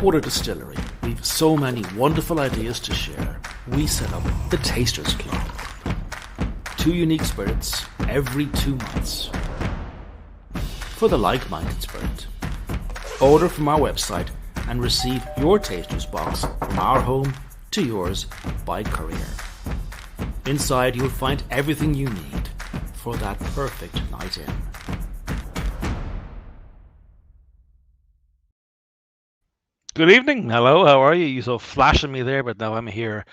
Blackwater Distillery, we've so many wonderful ideas to share. We set up the Tasters Club. 2 unique spirits every 2 months. For the like-minded spirit. Order from our website and receive your Tasters box from our home to yours by courier. Inside you'll find everything you need for that perfect night in. Good evening. Hello, how are you? You saw flashing me there, but now I'm here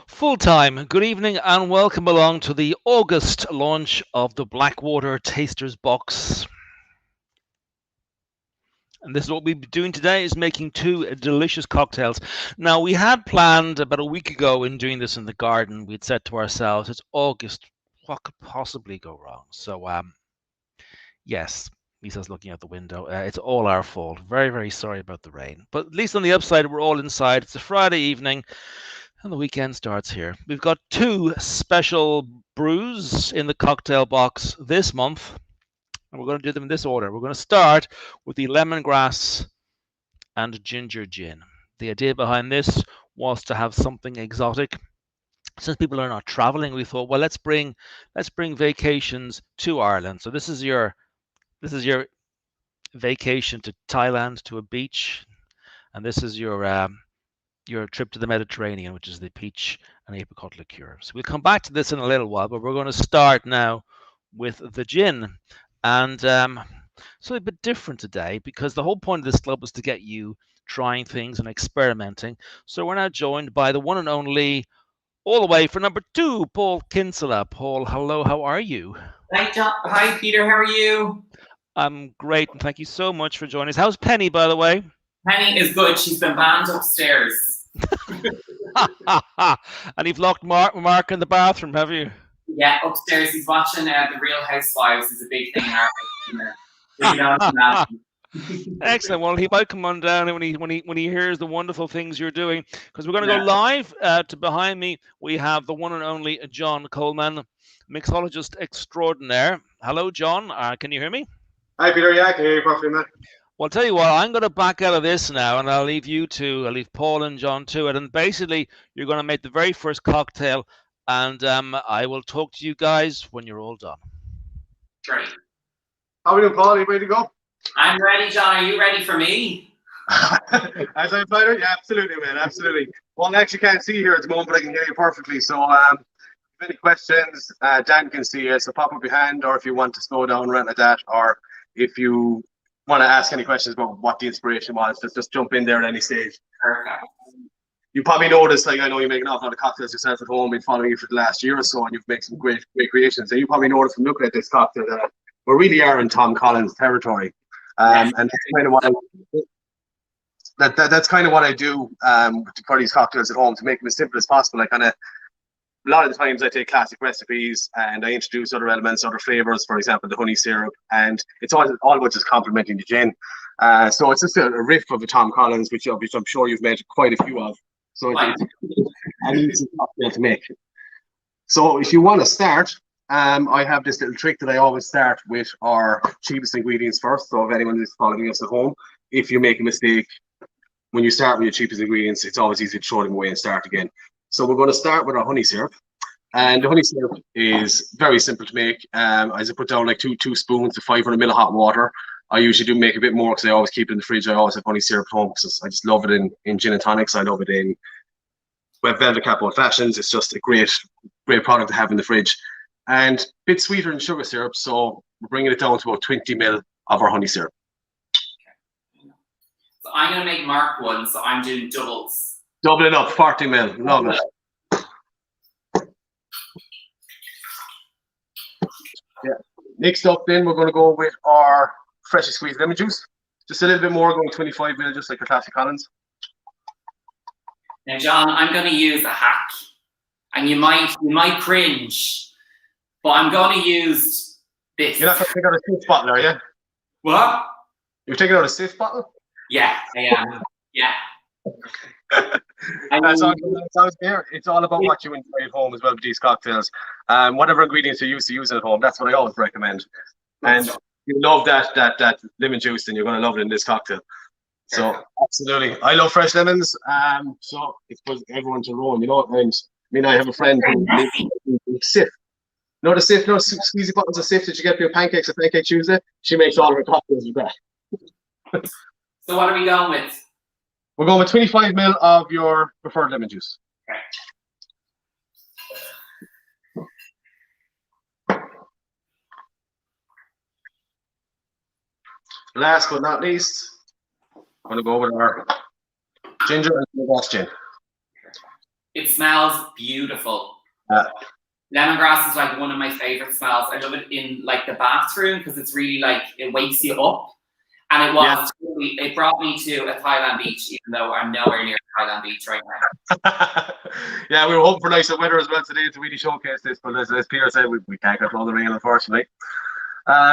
full time. Good evening and welcome along to the August launch of the Blackwater Tasters Box. And this is what we'll be doing today, is making 2 delicious cocktails. Now, we had planned about a week ago in doing this in the garden. We'd said to ourselves, it's August, what could possibly go wrong? So, yes, Lisa's looking out the window. It's all our fault. Very, very sorry about the rain. But at least on the upside, we're all inside. It's a Friday evening, and the weekend starts here. We've got 2 special brews in the cocktail box this month. And we're going to do them in this order. We're going to start with the Lemongrass and Ginger Gin. The idea behind this was to have something exotic. Since people are not traveling, we thought, well, let's bring vacations to Ireland. So this is your vacation to Thailand, to a beach, and this is your trip to the Mediterranean, which is the peach and apricot liqueur. So we'll come back to this in a little while, but we're going to start now with the gin. And so a bit different today, because the whole point of this club was to get you trying things and experimenting. So we're now joined by the one and only, all the way for number 2, Paul Kinsella. Paul, hello, how are you? Hi, John. Hi, Peter. How are you? I'm great, and thank you so much for joining us. How's Penny, by the way? Penny is good. She's been banned upstairs. And you've locked Mark in the bathroom, have you? Yeah, upstairs. He's watching The Real Housewives. Is a big thing in our house. Excellent. Well, he might come on down when he hears the wonderful things you're doing, because we're going to go live to behind me. We have the one and only John Coleman, mixologist extraordinaire. Hello, John. Can you hear me? Hi, Peter. Yeah, I can hear you perfectly, man. Well, I'll tell you what, I'm going to back out of this now, and I'll leave you two. I'll leave Paul and John to it. And basically, you're going to make the very first cocktail, and I will talk to you guys when you're all done. Great. How are we doing, Paul? Are you ready to go? I'm ready, John. Are you ready for me? As I'm fighter? Yeah, absolutely, man. Absolutely. Well, I actually can't see you here at the moment, but I can hear you perfectly. So, if you have any questions, Dan can see you. So pop up your hand, or if you want to slow down right like that, or if you want to ask any questions about what the inspiration was, just jump in there at any stage. Perfect. You probably noticed, like, I know you make an awful lot of cocktails yourself at home. Been following you for the last year or so, and you've made some great creations. And you probably noticed from looking at this cocktail that we really are in Tom Collins territory. And that's kind of what that's kind of what I do for these cocktails at home, to make them as simple as possible. A lot of the times I take classic recipes and I introduce other elements, other flavors, for example, the honey syrup, and it's all about just complementing the gin. So it's just a riff of a Tom Collins, which I'm sure you've made quite a few of. So it's an easy cocktail to make. So if you want to start, I have this little trick that I always start with our cheapest ingredients first. So if anyone is following us at home, if you make a mistake when you start with your cheapest ingredients, it's always easy to throw them away and start again. So we're going to start with our honey syrup. And the honey syrup is very simple to make. I just put down like two spoons to 500 ml of hot water. I usually do make a bit more because I always keep it in the fridge. I always have honey syrup at home because I just love it in gin and tonics. I love it in Wet Velvet Cap Old Fashions. It's just a great product to have in the fridge. And a bit sweeter than sugar syrup, so we're bringing it down to about 20 ml of our honey syrup. Okay. So I'm going to make Mark one, so I'm doing doubles. Double it up, 40 ml. Love it. Yeah. Next up, then, we're going to go with our freshly squeezed lemon juice. Just a little bit more, going 25 ml, just like your classic Collins. Now, John, I'm going to use a hack, and you might cringe. But I'm going to use this. You're not going to take out a stiff bottle, are you? What? You're taking out a stiff bottle? Yeah, I am. Yeah. That's all there. It's all about what you enjoy at home as well with these cocktails. Whatever ingredients you're used to using at home, that's what I always recommend. And you love that lemon juice, then you're going to love it in this cocktail. So absolutely, I love fresh lemons. So it's for everyone to roll, you know. And I mean, I have a friend who lives in Sif. No, the Sif, no squeezy buttons of Sif that you get for your pancakes at Pancake Tuesday. She makes all of her cocktails with that. So what are we going with? We're going with 25 ml of your preferred lemon juice. Okay. Last but not least, I'm going to go with our ginger and lemongrass gin. It smells beautiful. Lemongrass is like one of my favorite smells. I love it in like the bathroom because it's really like it wakes you up. And it was it brought me to a Thailand beach, even though I'm nowhere near Thailand beach right now. Yeah, we were hoping for nicer weather as well today to really showcase this, but as Peter said, we can't control the rain, unfortunately.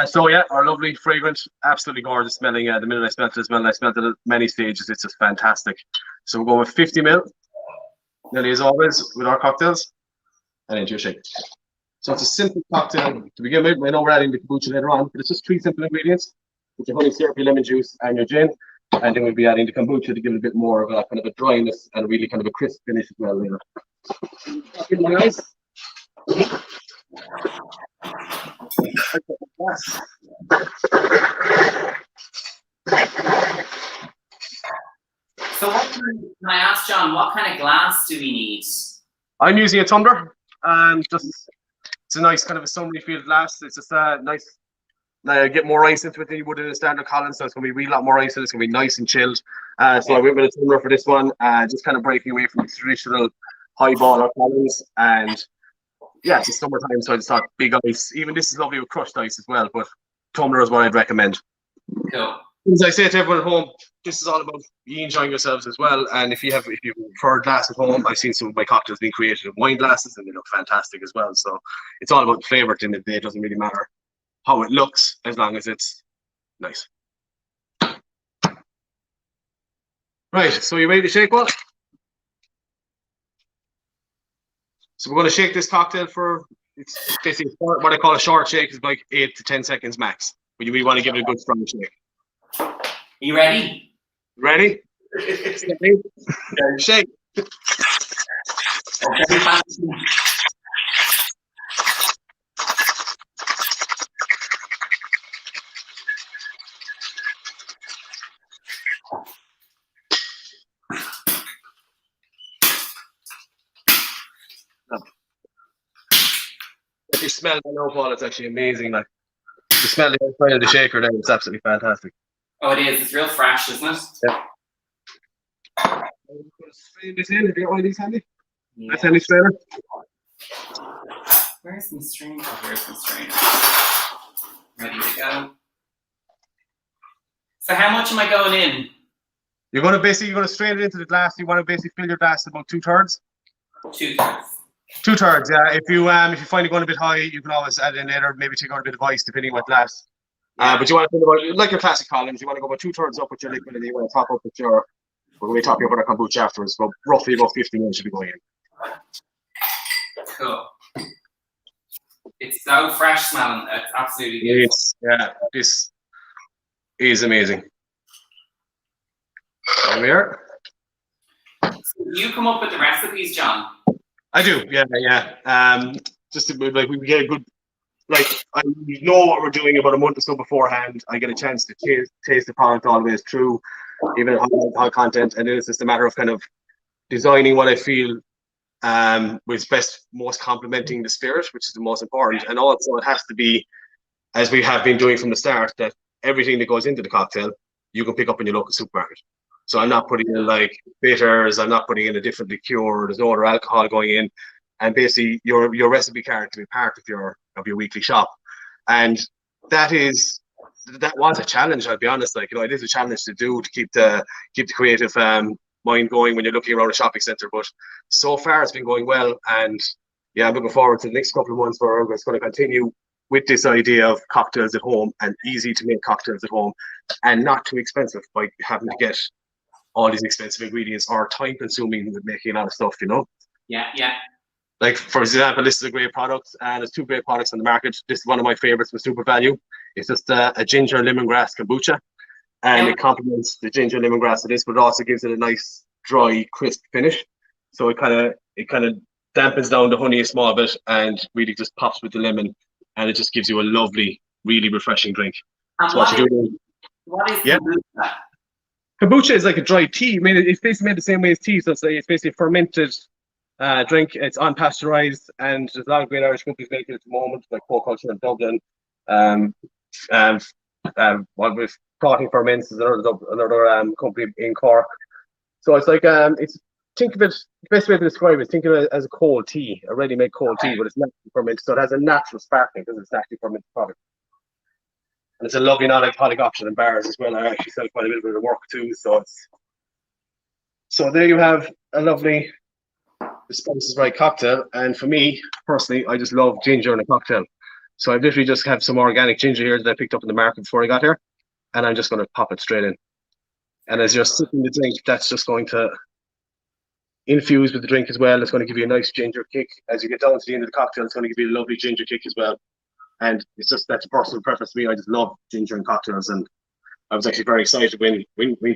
So yeah, our lovely, fragrant, absolutely gorgeous smelling. The minute I smelled it as well, I smelled it at many stages. It's just fantastic. So we're going with 50 ml, nearly as always with our cocktails, and into your shake. So it's a simple cocktail to begin with. I know we're adding the kombucha later on, but it's just 3 simple ingredients. With your honey syrup, your lemon juice, and your gin, and then we'll be adding the kombucha to give it a bit more of a kind of a dryness and really kind of a crisp finish as well later. Nice. So can I ask John, what kind of glass do we need? I'm using a tumbler, and just it's a nice kind of a summery feel glass. It's just a nice. Get more ice into it than you would in a standard Collins, so it's going to be a wee lot more ice in it. It's going to be nice and chilled. So I went with a tumbler for this one, just kind of breaking away from the traditional highball or Collins. And yeah, it's summertime, so I just thought big ice. Even this is lovely with crushed ice as well, but tumbler is what I'd recommend. Cool. As I say to everyone at home, this is all about you enjoying yourselves as well. And if you prefer a glass at home, I've seen some of my cocktails being created in wine glasses, and they look fantastic as well. So it's all about the flavour at the end of the day. It doesn't really matter how it looks as long as it's nice. Right, so you ready to shake one? So we're going to shake this cocktail for, it's basically what I call a short shake, is like 8 to 10 seconds max. But you really want to give it a good strong shake. Are you ready? Ready? Shake. Okay. If you smell it, I know, Paul, it's actually amazing. Like, you smell the outside of the shaker there, it's absolutely fantastic. Oh, it is. It's real fresh, isn't it? Yeah. I'm going to strain this in. Have you got one of these handy? Yeah. That's handy strainer. Where's my strainer? Oh, here's my strainer. Ready to go. So how much am I going in? You're going to strain it into the glass. You want to basically fill your glass about 2/3. 2/3. 2/3, yeah. If you find it going a bit high, you can always add in later. Maybe take out a bit of ice depending on what glass. But you want to fill about, like your classic columns, you want to go about 2/3 up with your liquid, and then you want to top up with your. We're going to top you up with our kombucha afterwards. But roughly about 50 ml should be going in. Cool. It's so fresh smelling. It's absolutely beautiful. This is amazing. There we are. So you come up with the recipes, John? I do, yeah. Just to, like we get a good, like I know what we're doing about a month or so beforehand. I get a chance to taste the product all the way through, even high content, and then it's just a matter of kind of designing what I feel was most complementing the spirit, which is the most important. And also it has to be, as we have been doing from the start, that everything that goes into the cocktail you can pick up in your local supermarket. So I'm not putting in like bitters, I'm not putting in a different liqueur, there's no other alcohol going in. And basically your recipe card to be part of your weekly shop. And that was a challenge, I'll be honest. Like, it is a challenge to do, to keep the creative mind going when you're looking around a shopping centre. But so far it's been going well, and yeah, I'm looking forward to the next couple of months where I'm just going to continue with this idea of cocktails at home, and easy to make cocktails at home, and not too expensive by having to get all these expensive ingredients or time consuming with making a lot of stuff, Yeah. Like, for example, this is a great product, and there's 2 great products on the market. This is one of my favorites with super value. It's just a ginger lemongrass kombucha, and it complements the ginger and lemongrass of this, but it also gives it a nice, dry, crisp finish. So it kind of dampens down the honey a small bit and really just pops with the lemon, and it just gives you a lovely, really refreshing drink. And So what is kombucha? Kombucha is like a dry tea. I mean, it's basically made the same way as tea. So it's basically a fermented drink. It's unpasteurized, and there's a lot of great Irish companies making it at the moment, like Core Culture in Dublin. What with Plotting Ferments is another company in Cork. So it's like think of it. The best way to describe it, think of it as a cold tea, a ready-made cold tea, but it's naturally fermented, so it has a natural sparkling because it's naturally fermented product. And it's a lovely non-alcoholic option in bars as well. I actually sell quite a bit of work too, so there you have a lovely the Spices Right cocktail. And for me personally, I just love ginger in a cocktail. So I literally just have some organic ginger here that I picked up in the market before I got here, and I'm just going to pop it straight in. And as you're sipping the drink, that's just going to infuse with the drink as well. It's going to give you a nice ginger kick. As you get down to the end of the cocktail, it's going to give you a lovely ginger kick as well. And it's just, that's a personal preference for me. I just love ginger in cocktails, and I was actually very excited when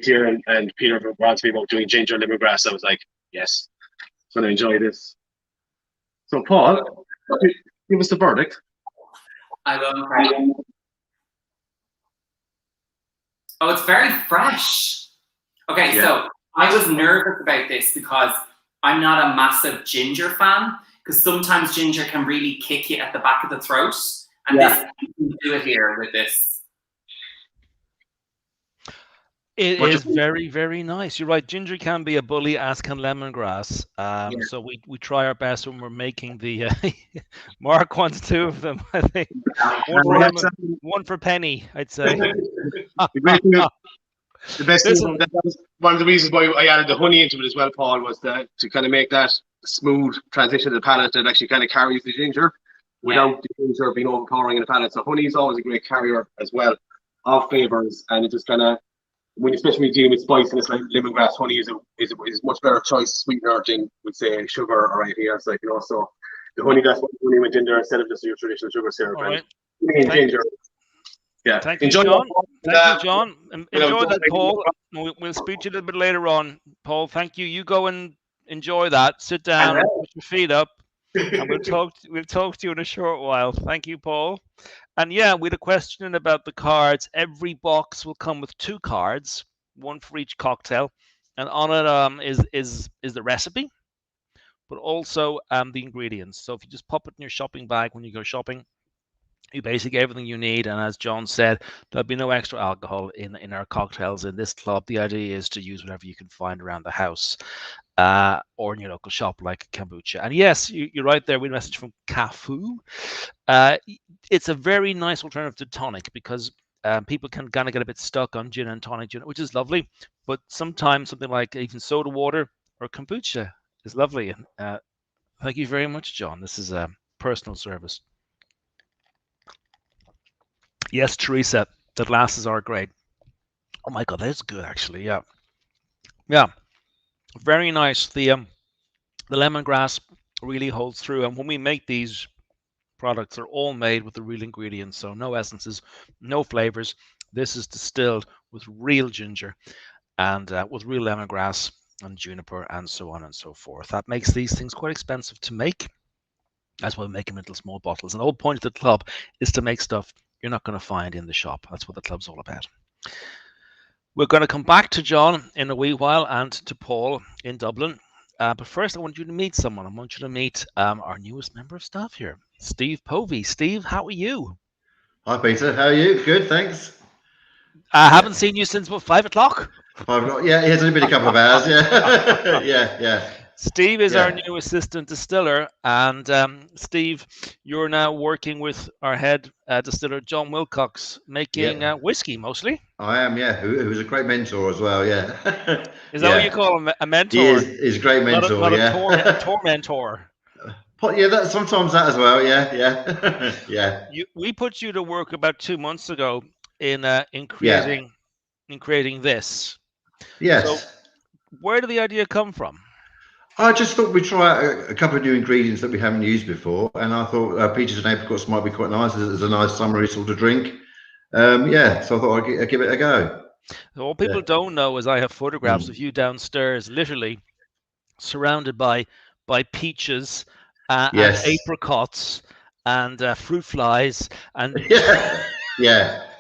Tier and Peter were on to me about doing ginger and lemongrass. I was like, yes, I'm going to enjoy this. So Paul, give us the verdict. I love it. Oh, it's very fresh. Okay, yeah. So I was nervous about this because I'm not a massive ginger fan, because sometimes ginger can really kick you at the back of the throat. And this, you can do it here with this. It is very, very nice. You're right. Ginger can be a bully, as can lemongrass. So we try our best when we're making the. Mark wants two of them, I think. One for Penny, I'd say. The best thing, that was one of the reasons why I added the honey into it as well, Paul, was that to kind of make that smooth transition to the palate that actually kind of carries the ginger without the ginger being overpowering in the palate. So honey is always a great carrier as well of flavors, and it just kind of, especially when you're dealing with spice, and it's like lemongrass, honey is a much better choice sweetener than, we'd say, sugar right here. It's like, so the honey, that's what the honey went in there instead of just your traditional sugar syrup. All right. And ginger. Yeah. Thank you, John. Thank you, John. Enjoy that, Paul. We'll speak to you a little bit later on. Paul, thank you. You go and enjoy that. Sit down, put your feet up, and we'll talk to you in a short while. Thank you, Paul. And yeah, we had a question about the cards. Every box will come with 2 cards, one for each cocktail, and on it is the recipe, but also the ingredients. So if you just pop it in your shopping bag when you go shopping, you basically get everything you need. And as John said, there'll be no extra alcohol in our cocktails in this club. The idea is to use whatever you can find around the house, or in your local shop, like kombucha. And yes, you're right there. We had a message from Cafu. It's a very nice alternative to tonic, because people can kind of get a bit stuck on gin and tonic, which is lovely. But sometimes something like even soda water or kombucha is lovely. And thank you very much, John. This is a personal service. Yes, Teresa, the glasses are great. Oh my God, that's good actually. Yeah, very nice. The lemongrass really holds through, and when we make these products, they're all made with the real ingredients, so no essences, no flavors. This is distilled with real ginger and with real lemongrass and juniper and so on and so forth. That makes these things quite expensive to make. That's why we make them in little small bottles. And the whole point of the club is to make stuff you're not going to find in the shop. That's what the club's all about. We're going to come back to John in a wee while and to Paul in Dublin. But first, I want you to meet someone. I want you to meet our newest member of staff here, Steve Povey. Steve, how are you? Hi, Peter. How are you? Good, thanks. I haven't seen you since, what, 5 o'clock? 5 o'clock. Yeah, it has only been a couple of hours. Yeah, yeah. Steve is our new assistant distiller, and Steve, you're now working with our head distiller, John Wilcox, making whiskey mostly. I am, yeah, who's a great mentor as well, yeah. Is that what you call him, a mentor? He's a great mentor, not a tormentor. Yeah, sometimes that as well, yeah. Yeah. We put you to work about 2 months ago in creating this. Yes. So where did the idea come from? I just thought we'd try out a couple of new ingredients that we haven't used before, and I thought peaches and apricots might be quite nice as a nice summery sort of drink. So I thought I'd give it a go. So what people don't know is I have photographs of you downstairs, literally surrounded by peaches and apricots and fruit flies and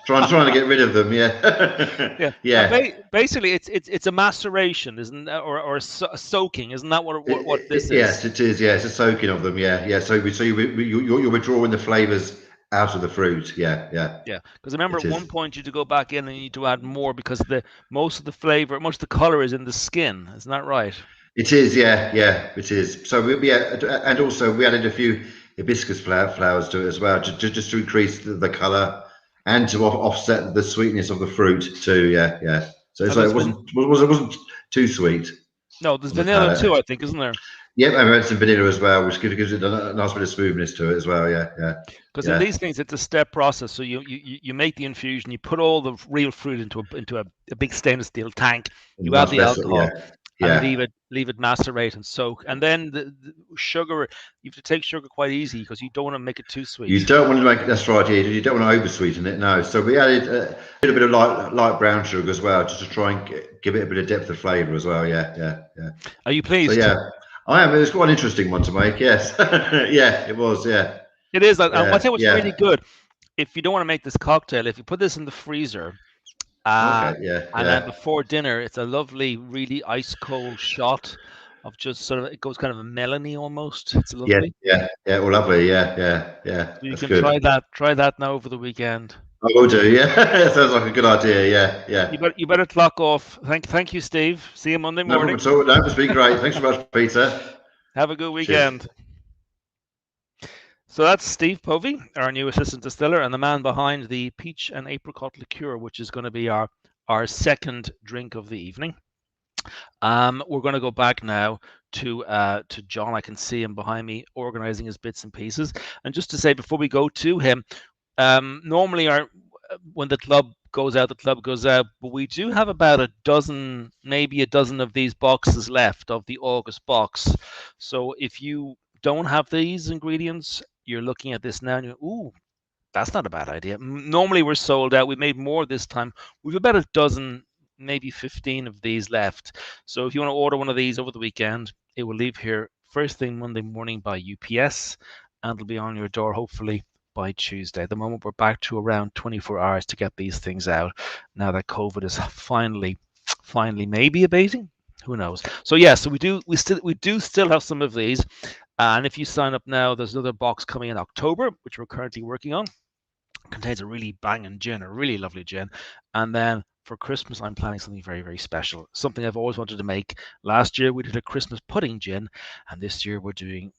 trying to get rid of them. Yeah. Basically, it's a maceration, isn't that, or a soaking? Isn't that what this is? Yes, it is. Yeah, it's a soaking of them. Yeah. So you're withdrawing the flavors out of the fruit. Yeah. Because I remember at one point you had to go back in and you need to add more because most of the color is in the skin. Isn't that right? It is. Yeah. It is. So and also we added a few hibiscus flowers to it as well, just to increase the color and to offset the sweetness of the fruit too. Yeah. So it wasn't too sweet. No, there's vanilla too, I think, isn't there? Yep, I added some vanilla as well, which gives it a nice bit of smoothness to it as well. Yeah. Because in these things, it's a step process. So you make the infusion, you put all the real fruit into a big stainless steel tank. You add the alcohol, and leave it macerate and soak. And then the sugar, you have to take sugar quite easy because you don't want to make it too sweet. You don't want to make it. That's right. Yeah, you don't want to over sweeten it. No. So we added a little bit of light brown sugar as well, just to try and give it a bit of depth of flavour as well. Yeah. Are you pleased? So, I am. It was quite an interesting one to make. Yes. Yeah, it was. Yeah. It is. And I'll tell you what's really good. If you don't want to make this cocktail, if you put this in the freezer, and then before dinner, it's a lovely, really ice cold shot of just sort of, it goes kind of a melony almost. It's lovely. Yeah. Well, lovely. Yeah. So you can try that now over the weekend. I will do. Yeah. Sounds like a good idea. Yeah. You better clock off. Thank you, Steve. See you Monday morning. No, it's been great. Thanks so much, Peter. Have a good weekend. Cheers. So that's Steve Povey, our new assistant distiller, and the man behind the peach and apricot liqueur, which is going to be our second drink of the evening. We're going to go back now to John. I can see him behind me organizing his bits and pieces. And just to say before we go to him, normally when the club goes out, but we do have about maybe a dozen of these boxes left of the August box. So if you don't have these ingredients, you're looking at this now and you're, ooh, that's not a bad idea. Normally we're sold out. We made more this time. We've about a dozen, maybe 15 of these left. So if you want to order one of these over the weekend, it will leave here first thing Monday morning by UPS, and it'll be on your door hopefully by Tuesday. At the moment, we're back to around 24 hours to get these things out. Now that COVID is finally maybe abating. Who knows? So we do still have some of these. And if you sign up now, there's another box coming in October, which we're currently working on. It contains a really banging gin, a really lovely gin. And then for Christmas, I'm planning something very, very special. Something I've always wanted to make. Last year, we did a Christmas pudding gin. And this year, we're doing,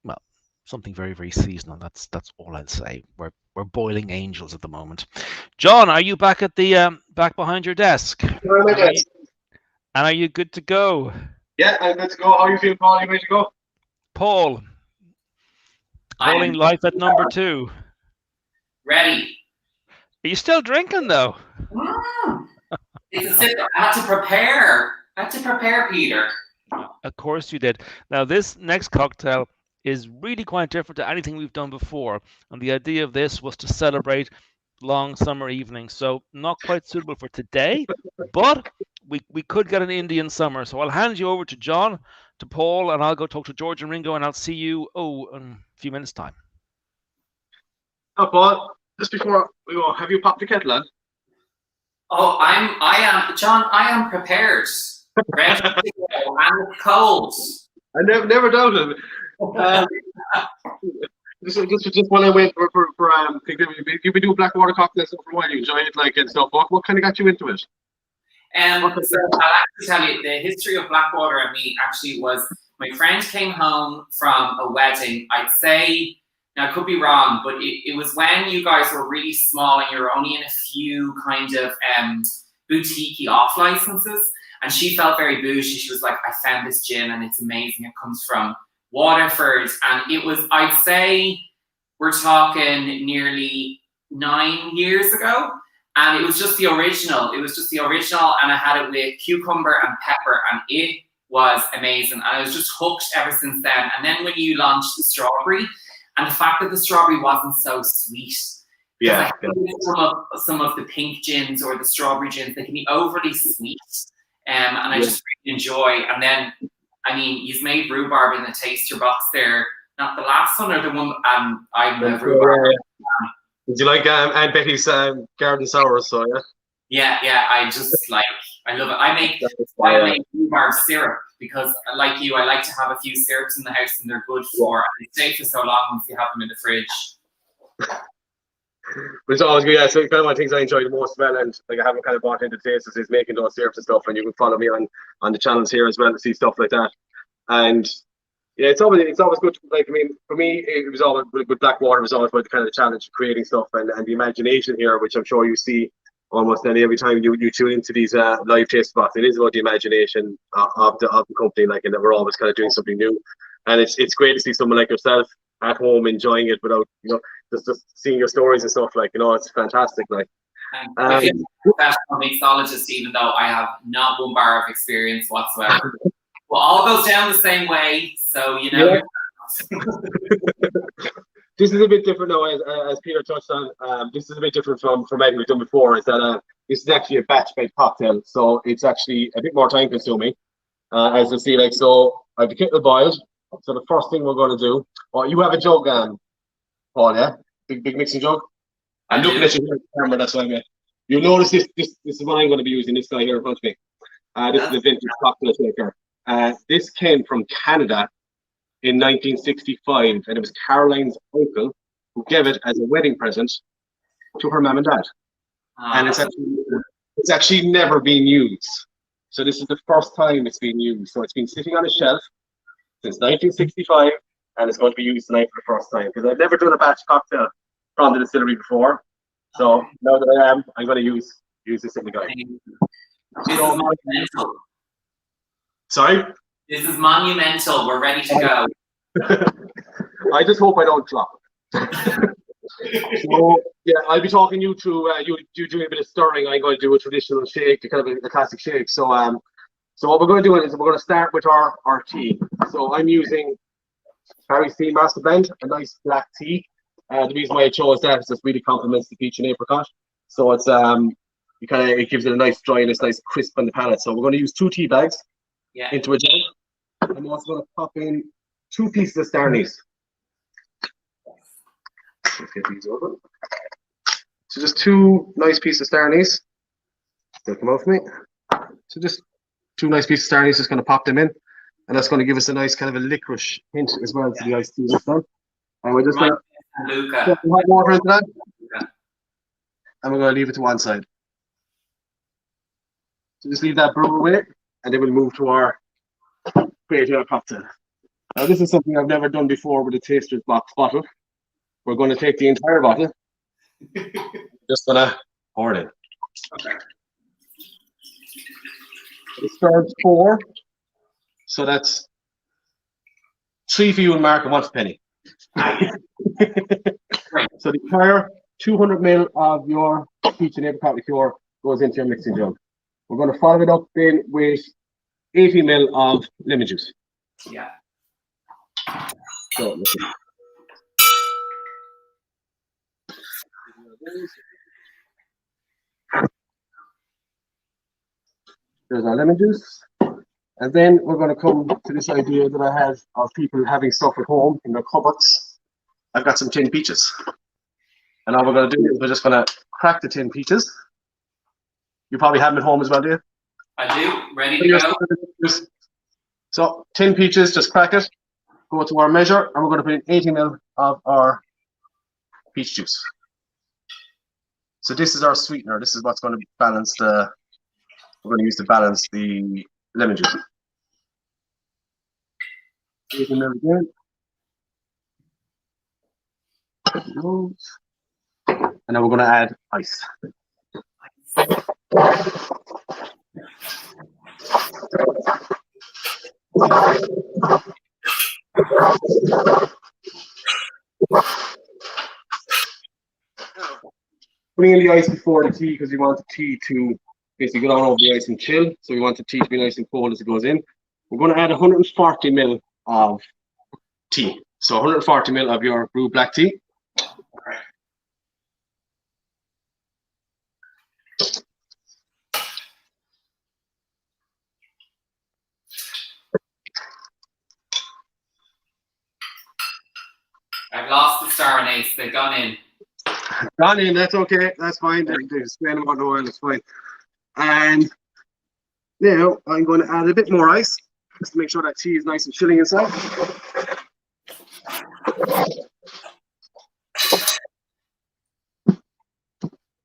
well, something very, very seasonal. That's all I'll say. We're boiling angels at the moment. John, are you back at the back behind your desk? And are you good to go? Yeah, I'm good to go. How are you feeling, Paul? Are you ready to go? Paul, calling life at number 2. Ready. Are you still drinking though? It's a sip. I had to prepare, Peter. Of course you did. Now this next cocktail is really quite different to anything we've done before. And the idea of this was to celebrate long summer evenings. So not quite suitable for today, but we could get an Indian summer. So I'll hand you over to John, to Paul, and I'll go talk to George and Ringo, and I'll see you in a few minutes' time. Oh, Paul, just before we go, have you popped the kettle on? Oh, I am, John. I am prepared. Ready to go, and it's cold. I never doubted. Just while I wait for you've been doing Blackwater cocktails for a while. You enjoy it, like, and stuff. What kind of got you into it? So I'll actually tell you the history of Blackwater and me. Actually, was my friend came home from a wedding. I'd say, now I could be wrong, but it was when you guys were really small and you were only in a few kind of boutique-y off licenses. And she felt very bougie. She was like, I found this gin and it's amazing. It comes from Waterford. And it was, I'd say, we're talking nearly 9 years ago. And it was just the original. And I had it with cucumber and pepper. And it was amazing. And I was just hooked ever since then. And then when you launched the strawberry, and the fact that the strawberry wasn't so sweet, Yeah. Some of the pink gins or the strawberry gins, they can be overly sweet, and I just really enjoy. And then, I mean, you've made rhubarb in the taster box there. Not the last one or the one. I'm a rhubarb. Did you like Aunt Betty's garden sours? So yeah. I just like. I love it. I make rhubarb syrup because, like you, I like to have a few syrups in the house, and they're good for. They stay for so long once you have them in the fridge. But it's always good, yeah. So kind of one of the things I enjoy the most, well, and like I haven't kind of bought into tasters, is making those syrups and stuff. And you can follow me on the channels here as well to see stuff like that. And yeah, it's always good. Like, I mean, for me, it was always with Blackwater. It was always about the kind of the challenge of creating stuff and the imagination here, which I'm sure you see almost every time you tune into these live taste spots. It is about the imagination of the company, like, and that we're always kind of doing something new. And it's great to see someone like yourself at home enjoying it without, you know, just seeing your stories and stuff, like, you know, it's fantastic. Like, I'm a professional mixologist, even though I have not one bar of experience whatsoever. Well, all goes down the same way, so you know. Yeah. This is a bit different now, as Peter touched on. This is a bit different from anything we've done before. Is that this is actually a batch-made cocktail, so it's actually a bit more time-consuming. As you see, like, so I have the kettle boiled. So the first thing we're going to do, you have a jug, Paul, yeah, big mixing jug. I'm looking at you here, camera. That's why you'll notice this is what I'm going to be using. This guy here in front of me. This is a vintage cocktail shaker. This came from Canada in 1965, and it was Caroline's uncle who gave it as a wedding present to her mum and dad. And it's actually never been used. So this is the first time it's been used. So it's been sitting on a shelf since 1965, and it's going to be used tonight for the first time, because I've never done a batch cocktail from the distillery before. So now that I'm going to use this in the guide. This is monumental. Sorry? This is monumental. We're ready to go. I just hope I don't drop it. So yeah, I'll be talking you through you doing a bit of stirring. I'm going to do a traditional shake, kind of a classic shake. So what we're going to do is we're going to start with our tea. So I'm using Harry's Tea Master Blend, a nice black tea. The reason why I chose that is this really complements the peach and apricot. So it's it gives it a nice dryness, nice crisp on the palate. So we're going to use 2 tea bags into a jug. I'm also going to pop in 2 pieces of star anise. Let's get these over. So just 2 nice pieces of star anise. They'll come out for me. So just 2 nice pieces of star anise, just going to pop them in. And that's going to give us a nice kind of a licorice hint as well to the iced tea this time. And we're just going to put hot water into that. And we're going to leave it to one side. So just leave that brew away, and then we'll move to our creative cocktail. Now this is something I've never done before with a taster's box bottle. We're going to take the entire bottle. Just going to pour it in. Okay. It serves 4. So that's 3 for you and Mark and 1 for Penny. So the entire 200 ml of your peach and apricot liqueur goes into your mixing jug. We're going to follow it up then with 80 ml of lemon juice. Yeah. So listen. There's our lemon juice. And then we're going to come to this idea that I have of people having stuff at home in their cupboards. I've got some tin peaches. And all we're going to do is we're just going to crack the tin peaches. You probably have them at home as well, do you? I do. Ready to go. So 10 peaches, just crack it. Go to our measure, and we're going to put in 80 ml of our peach juice. So this is our sweetener. This is what's going to balance the. We're going to use to balance the lemon juice. 80 ml again. And then we're going to add ice. Putting in the ice before the tea because we want the tea to basically go down over the ice and chill. So we want the tea to be nice and cold as it goes in. We're going to add 140 ml of tea. So 140 ml of your brewed black tea. I've lost the star anise. They've gone in. Gone in, that's okay. That's fine. They strain them out the oil, it's fine. And now I'm going to add a bit more ice just to make sure that tea is nice and chilling inside.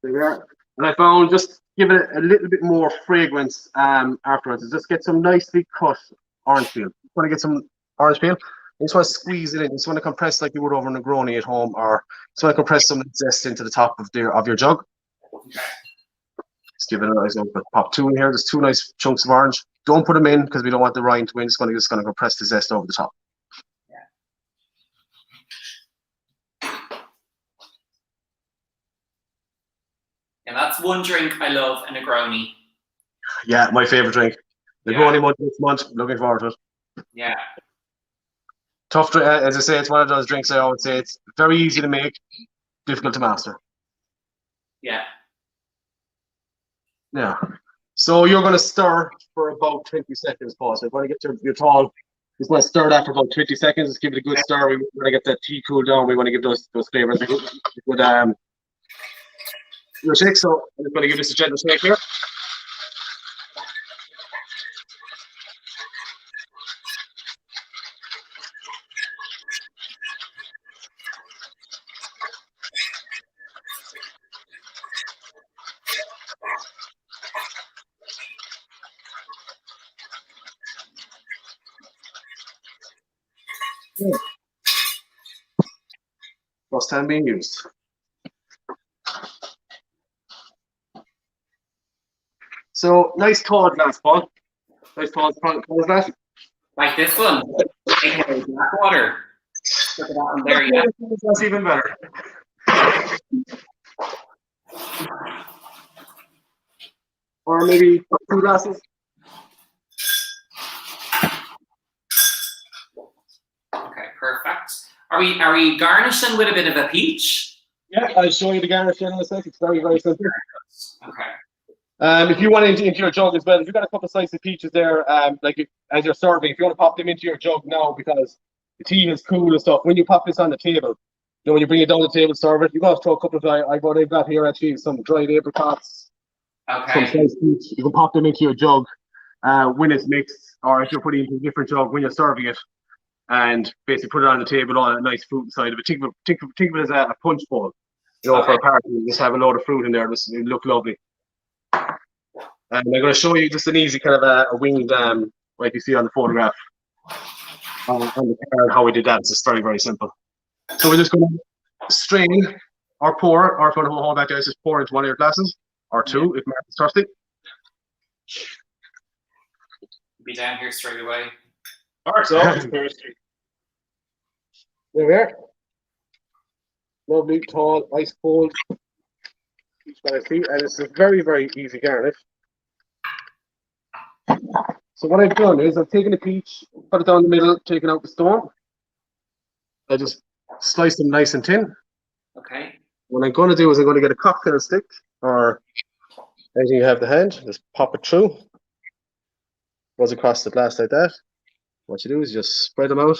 There we are. And I found just give it a little bit more fragrance afterwards. Just get some nicely cut orange peel. You want to get some orange peel? You just want to squeeze it in. You just want to compress like you would over a Negroni at home, or just want to compress some zest into the top of your jug. Okay. Just give it a nice open. Pop two in here. There's 2 nice chunks of orange. Don't put them in because we don't want the rind to win. Just going to compress the zest over the top. And that's one drink I love, a Negroni. Yeah, my favorite drink. Negroni month this month. Looking forward to it. Yeah. Tough drink. As I say, it's one of those drinks I always say it's very easy to make, difficult to master. Yeah. Yeah. So you're going to stir for about 20 seconds, Paul. So if you want to get your tall, just want to stir that for about 20 seconds. Just give it a good stir. We want to get that tea cool down. We want to give those flavors a good shake. So I'm just going to give this a gentle shake here. First time being used. So nice tall glass, Paul. Nice tall glass. Like this one. Blackwater. Look at that one there, yeah. That's even better. Or maybe 2 glasses. Okay, perfect. Are we garnishing with a bit of a peach? Yeah, I'll show you the garnish in a second. It's very, very simple. Okay. If you want into your jug as well, if you've got a couple of slices of peaches there, as you're serving, if you want to pop them into your jug now because the tea is cool and stuff, when you pop this on the table, when you bring it down the table, serve it, you got to throw a couple of, I've got here actually some dried apricots, some sliced peach. You can pop them into your jug when it's mixed, or if you're putting it into a different jug when you're serving it, and basically put it on the table, all that nice fruit inside of it. Think of it as a punch bowl, for a party. You just have a load of fruit in there, just it look lovely. And I'm going to show you just an easy kind of a winged, like you see on the photograph, on the card, how we did that. It's just very, very simple. So we're just going to strain or pour, or if you want to hold back, guys, just pour into one of your glasses, or 2 if Mark is thirsty. Be down here straight away. Alright, so there we are. Lovely, tall, ice cold. And it's a very, very easy garnish. So what I've done is I've taken a peach, put it down the middle, taken out the stone. I just slice them nice and thin. Okay. What I'm going to do is I'm going to get a cocktail stick or anything you have to hand. Just pop it through. Goes across the glass like that. What you do is just spread them out.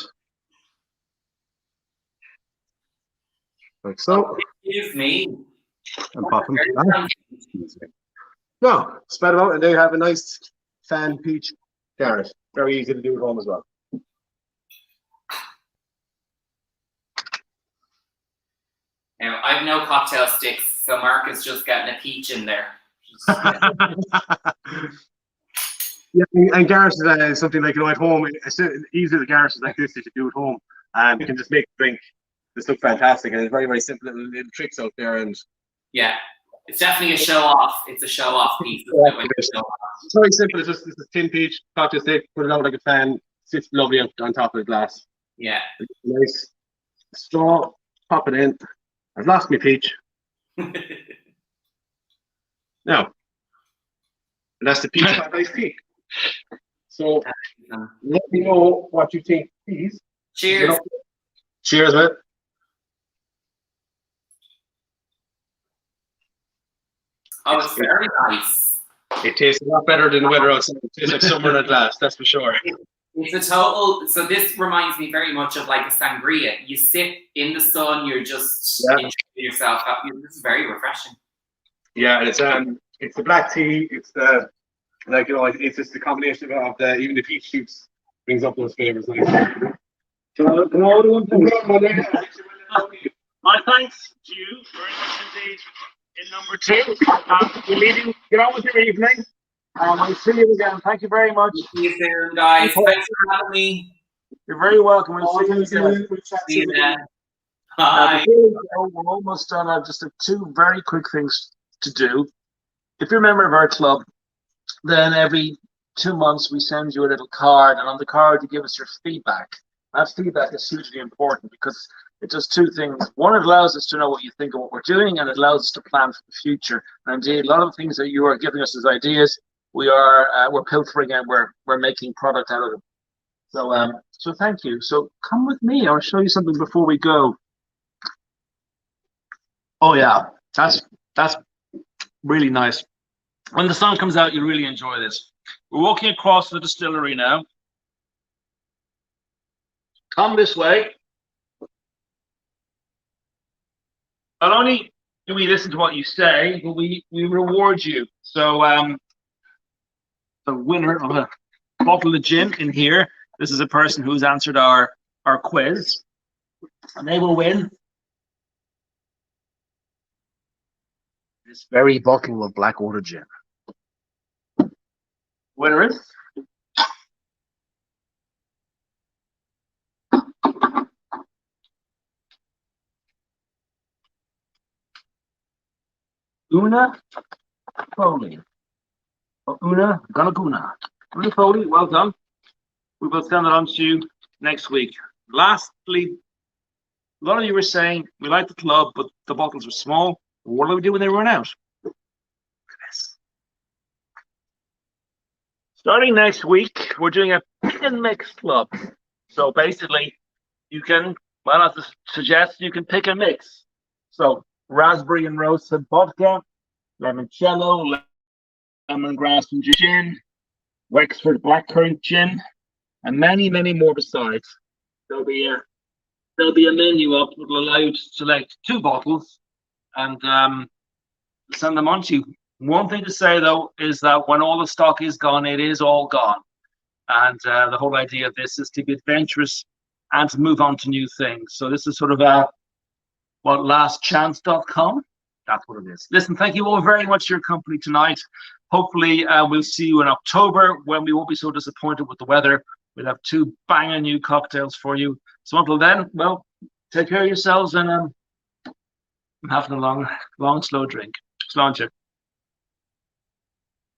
Like so. Excuse me. And pop them. No, spread them out and there you have a nice fan peach garnish. Very easy to do at home as well. Now, I have no cocktail sticks, so Mark is just getting a peach in there. Yeah, and garnishes is something like, at home, it's easier to garnishes like this if you do at home. You can just make a drink. This looks fantastic, and it's very, very simple little tricks out there. And yeah, it's definitely a show off. It's a show off piece. It's very simple. It's just a tin peach, cocktail stick, put it out like a fan, sits lovely on top of the glass. Yeah. Nice straw, pop it in. I've lost my peach. Now, that's the peach iced tea. So let me know what you think, please. Cheers. Cheers, mate. Oh, it's very nice. It tastes a lot better than the weather outside. It tastes like summer in a glass, that's for sure. It's a total. So this reminds me very much of like a sangria. You sit in the sun. You're just enjoying yourself. This is very refreshing. Yeah, it's the black tea. It's the it's just the combination of the even the peach juice brings up those flavors. My thanks to you very much indeed in number 2. You're leaving. Get on with your evening. I'll see you again. Thank you very much. See you soon, guys. Thanks for having me. You're very welcome. We'll see you again. See you then. Bye. We're almost done. I've just 2 very quick things to do. If you're a member of our club, then every 2 months we send you a little card, and on the card you give us your feedback. That feedback is hugely important because it does 2 things. One, it allows us to know what you think of what we're doing, and it allows us to plan for the future. And indeed, a lot of the things that you are giving us as ideas, we're pilfering and we're making product out of them. So thank you. So come with me. I'll show you something before we go. Oh yeah, that's really nice. When the sun comes out, you'll really enjoy this. We're walking across the distillery now. Come this way. Not only do we listen to what you say, but we reward you. So the winner of a bottle of gin in here, this is a person who's answered our quiz, and they will win this very bottle of Blackwater gin. Winner is Una Povey. Or Una Gunaguna. Una Povey, well done. We will send it on to you next week. Lastly, a lot of you were saying we like the club, but the bottles are small. What do we do when they run out? Starting next week, we're doing a pick and mix club. So basically, you can, well, I suggest you can pick and mix. So raspberry and roasted vodka, limoncello, lemongrass and ginger gin, Wexford blackcurrant gin, and many, many more besides. There'll be a menu up that will allow you to select 2 bottles and send them on to you. One thing to say though is that when all the stock is gone, it is all gone. And the whole idea of this is to be adventurous and to move on to new things. So this is sort of lastchance.com. That's what it is. Listen, thank you all very much for your company tonight. Hopefully we'll see you in October when we won't be so disappointed with the weather. We'll have 2 banging new cocktails for you. So until then, well, take care of yourselves and have a long, slow drink. Sláinte.